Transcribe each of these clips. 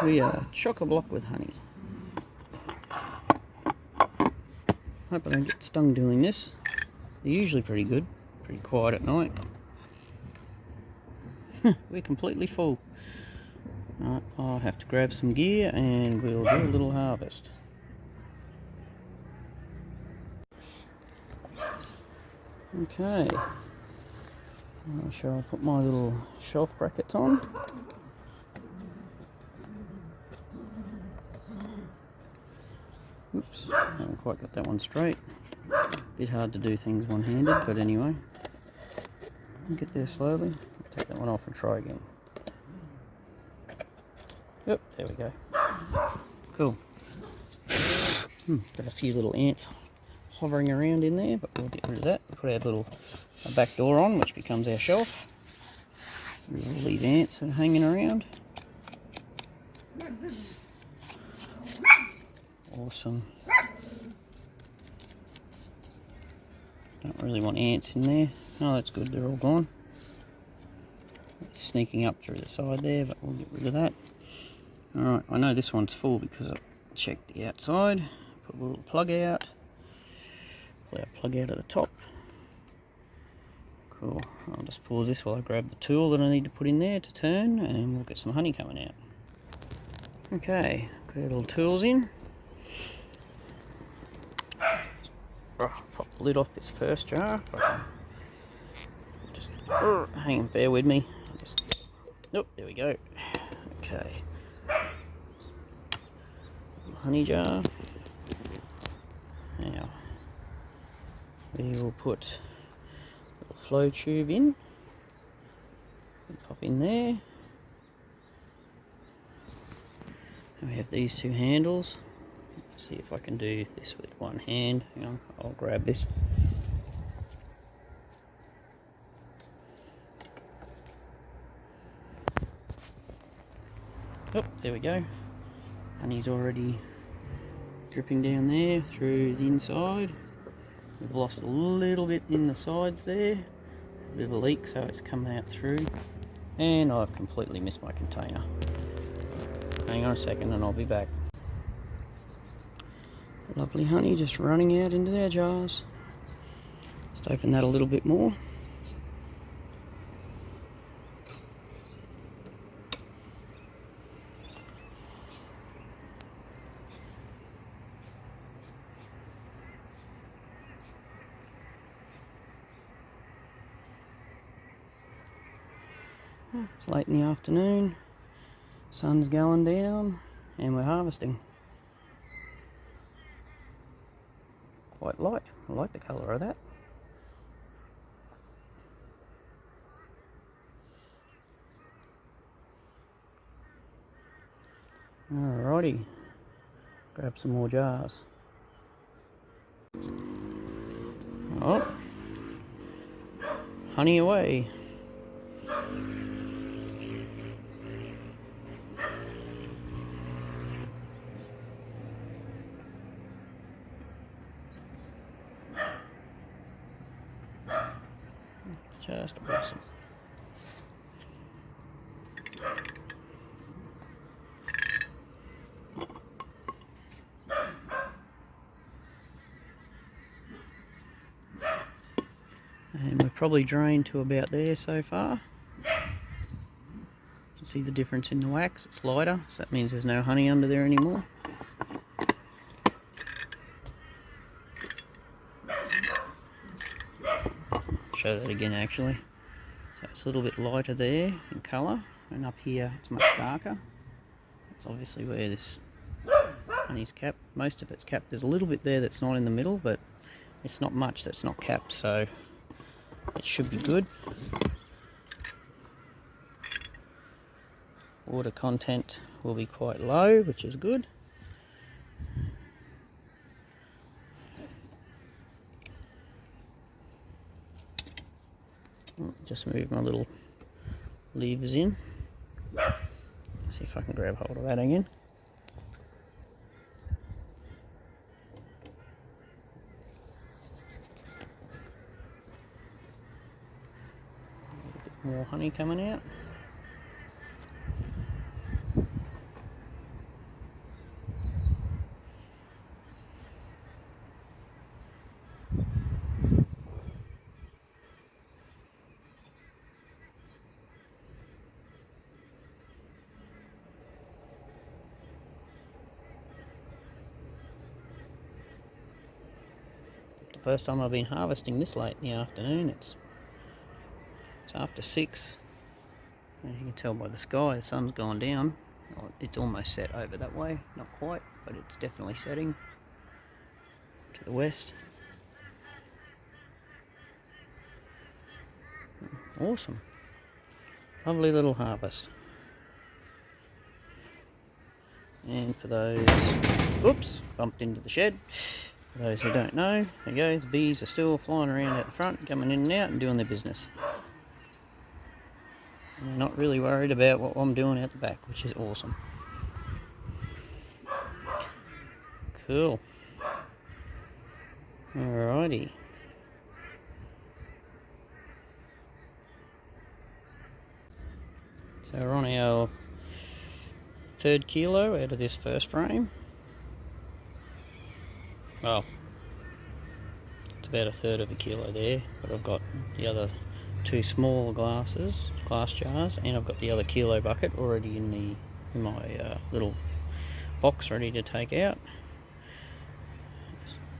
We are chock-a-block with honey. Hope I don't get stung doing this. They're usually pretty good, pretty quiet at night. We're completely full. Right, I'll have to grab some gear and we'll do a little harvest. Okay, I'll put my little shelf brackets on. Oops, I haven't quite got that one straight. Bit hard to do things one-handed, but anyway. I'll get there slowly. I'll take that one off and try again. Yep, there we go. Cool. Got a few little ants hovering around in there, but we'll get rid of that. Put our little back door on, which becomes our shelf. All these ants are hanging around. Awesome. Don't really want ants in there. Oh, that's good, they're all gone. It's sneaking up through the side there, but we'll get rid of that. Alright, I know this one's full because I checked the outside. Put a little plug out. Pull our plug out at the top. Cool. I'll just pause this while I grab the tool that I need to put in there to turn, and we'll get some honey coming out. Okay, got our little tools in. Pop the lid off this first jar. Just hang on, bear with me. Nope, there we go. Okay. Honey jar. Now we will put a little flow tube in. Pop in there. And we have these two handles. See if I can do this with one hand. Hang on, I'll grab this. Oh, there we go. Honey's already dripping down there through the inside. We've lost a little bit in the sides there. A bit of a leak, so it's coming out through. And I've completely missed my container. Hang on a second and I'll be back. Lovely honey just running out into their jars. Just open that a little bit more. It's late in the afternoon, sun's going down, and we're harvesting. Quite light. I like the colour of that. Alrighty, grab some more jars. Oh, honey away. Just awesome. And we've probably drained to about there so far. You can see the difference in the wax, it's lighter, so that means there's no honey under there anymore. Show that again actually. So it's a little bit lighter there in colour, and up here it's much darker. That's obviously where this honey's capped. Most of it's capped. There's a little bit there that's not in the middle, but it's not much that's not capped, so it should be good. Water content will be quite low, which is good. Just move my little levers in. See if I can grab hold of that again. A bit more honey coming out. first time I've been harvesting this late in the afternoon. It's after 6. As you can tell by the sky, the sun's gone down. It's almost set over that way, not quite, but it's definitely setting to the west. Awesome. Lovely little harvest. And for those, oops, bumped into the shed. For those who don't know, there you go, the bees are still flying around out the front, coming in and out and doing their business. And they're not really worried about what I'm doing out the back, which is awesome. Cool. Alrighty. So we're on our 3rd kilo out of this first frame. Well, it's about 1/3 of a kilo there, but I've got the other 2 small glass jars, and I've got the other kilo bucket already in my little box ready to take out.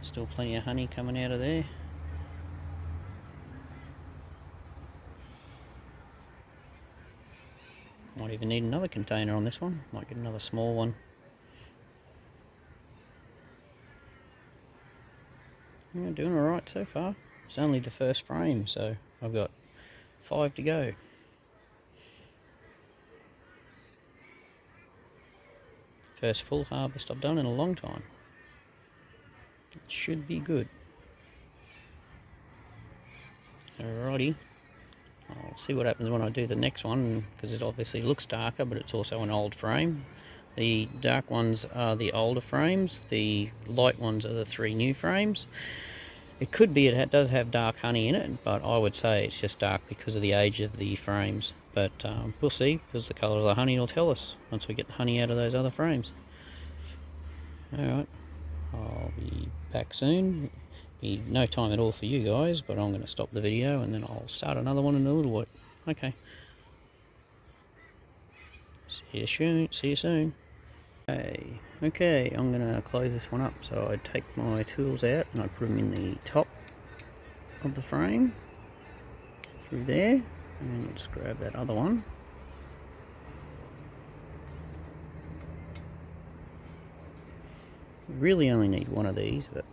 Still plenty of honey coming out of there. Might even need another container on this one. Might get another small one. Yeah, doing alright so far. It's only the first frame, so I've got 5 to go. First full harvest I've done in a long time. It should be good. Alrighty. I'll see what happens when I do the next one, because it obviously looks darker, but it's also an old frame. The dark ones are the older frames, the light ones are the 3 new frames. It could be it does have dark honey in it, but I would say it's just dark because of the age of the frames. But we'll see, because the colour of the honey will tell us once we get the honey out of those other frames. Alright, I'll be back soon. Be no time at all for you guys, but I'm going to stop the video and then I'll start another one in a little while. Okay. See you soon. Okay, I'm going to close this one up. So I take my tools out and I put them in the top of the frame through there, and I'll just grab that other one. You really only need one of these, but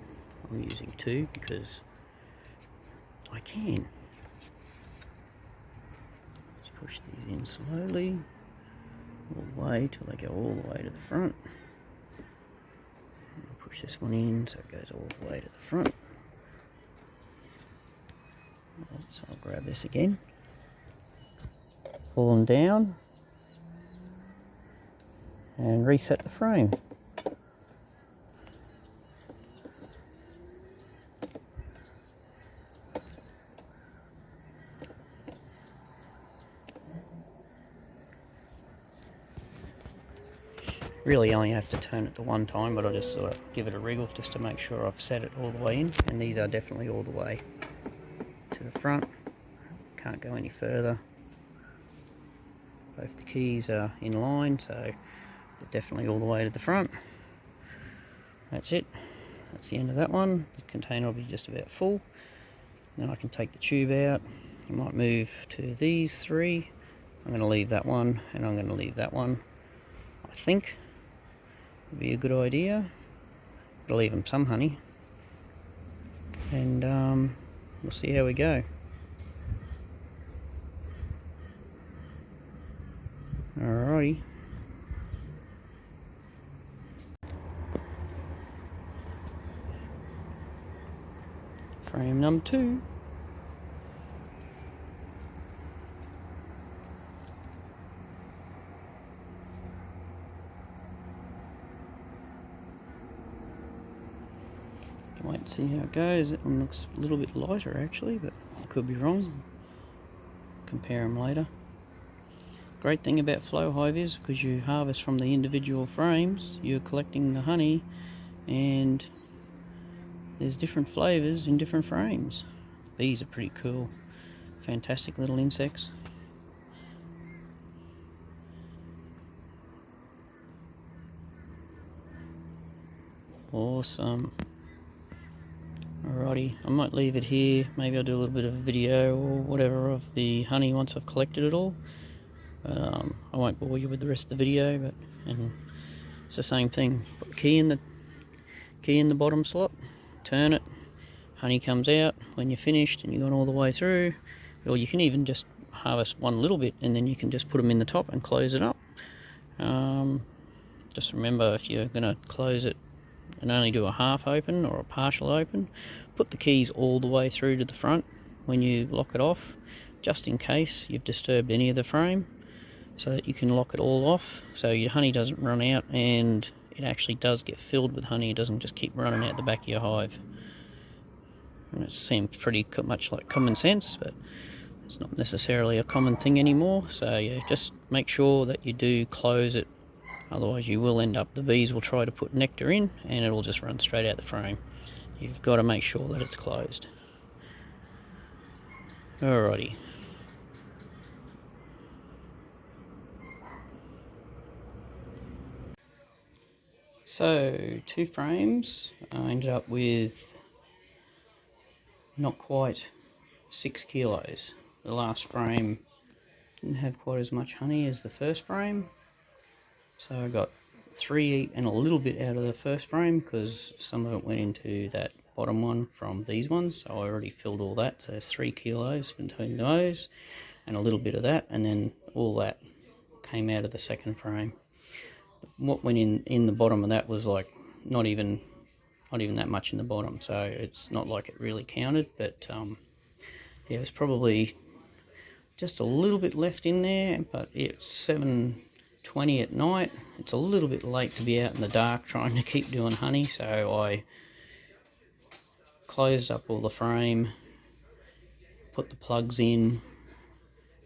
I'm using 2 because I can. Just push these in slowly, all the way till they go all the way to the front. I'll push this one in so it goes all the way to the front. So I'll grab this again, pull them down, and reset the frame. Really only have to turn it to one time, but I'll just sort of give it a wriggle just to make sure I've set it all the way in, and these are definitely all the way to the front. Can't go any further. Both the keys are in line, so they're definitely all the way to the front. That's it. That's the end of that one. The container will be just about full. Then I can take the tube out. I might move to these 3. I'm going to leave that one, and I'm going to leave that one. I think would be a good idea. I'll leave them some honey, and we'll see how we go. Alrighty. Frame number 2. Wait and see how it goes. That one looks a little bit lighter actually, but I could be wrong. Compare them later. Great thing about flow hive is because you harvest from the individual frames, you're collecting the honey, and there's different flavours in different frames. Bees are pretty cool. Fantastic little insects. Awesome. Alrighty, I might leave it here. Maybe I'll do a little bit of a video or whatever of the honey once I've collected it all. I won't bore you with the rest of the video, but and it's the same thing. Put the key in the bottom slot, turn it, honey comes out. When you're finished and you've gone all the way through, or you can even just harvest one little bit and then you can just put them in the top and close it up. Just remember, if you're going to close it and only do a half open or a partial open, put the keys all the way through to the front when you lock it off, just in case you've disturbed any of the frame, so that you can lock it all off so your honey doesn't run out and it actually does get filled with honey. It doesn't just keep running out the back of your hive. And it seems pretty much like common sense, but it's not necessarily a common thing anymore. So yeah, just make sure that you do close it. Otherwise you will end up, the bees will try to put nectar in and it'll just run straight out the frame. You've got to make sure that it's closed. Alrighty. So 2 frames, I ended up with not quite 6 kilos. The last frame didn't have quite as much honey as the first frame. So I got 3 and a little bit out of the first frame because some of it went into that bottom one from these ones. So I already filled all that. So there's 3 kilos between those and a little bit of that. And then all that came out of the second frame. What went in the bottom of that was like not even that much in the bottom. So it's not like it really counted. But yeah, it was probably just a little bit left in there. But it's 7:20 at night. It's a little bit late to be out in the dark trying to keep doing honey, so I closed up all the frame, put the plugs in,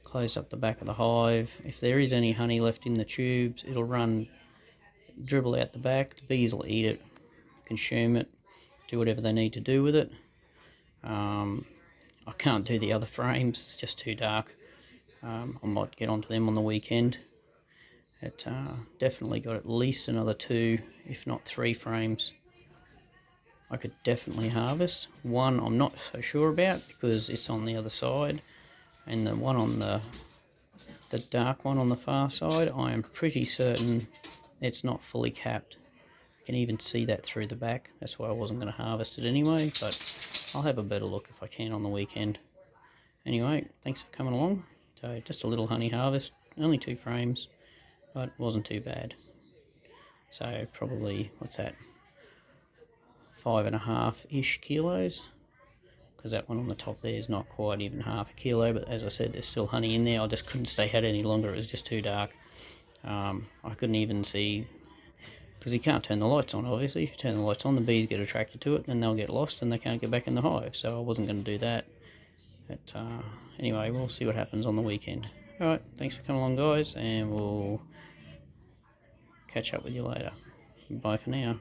closed up the back of the hive. If there is any honey left in the tubes, it'll dribble out the back. The bees will eat it, consume it, do whatever they need to do with it. I can't do the other frames, it's just too dark. I might get onto them on the weekend. It definitely got at least another 2, if not 3 frames. I could definitely harvest. One I'm not so sure about because it's on the other side, and the one on the dark one on the far side, I am pretty certain it's not fully capped. You can even see that through the back. That's why I wasn't going to harvest it anyway, but I'll have a better look if I can on the weekend. Anyway, thanks for coming along. So just a little honey harvest, only 2 frames. But it wasn't too bad. So probably, what's that, 5.5-ish kilos, because that one on the top there is not quite even half a kilo, but as I said, there's still honey in there. I just couldn't stay out any longer, it was just too dark. I couldn't even see, because you can't turn the lights on obviously. If you turn the lights on, the bees get attracted to it, then they'll get lost and they can't get back in the hive, so I wasn't going to do that. But anyway, we'll see what happens on the weekend. Alright, thanks for coming along guys, and we'll catch up with you later. Bye for now.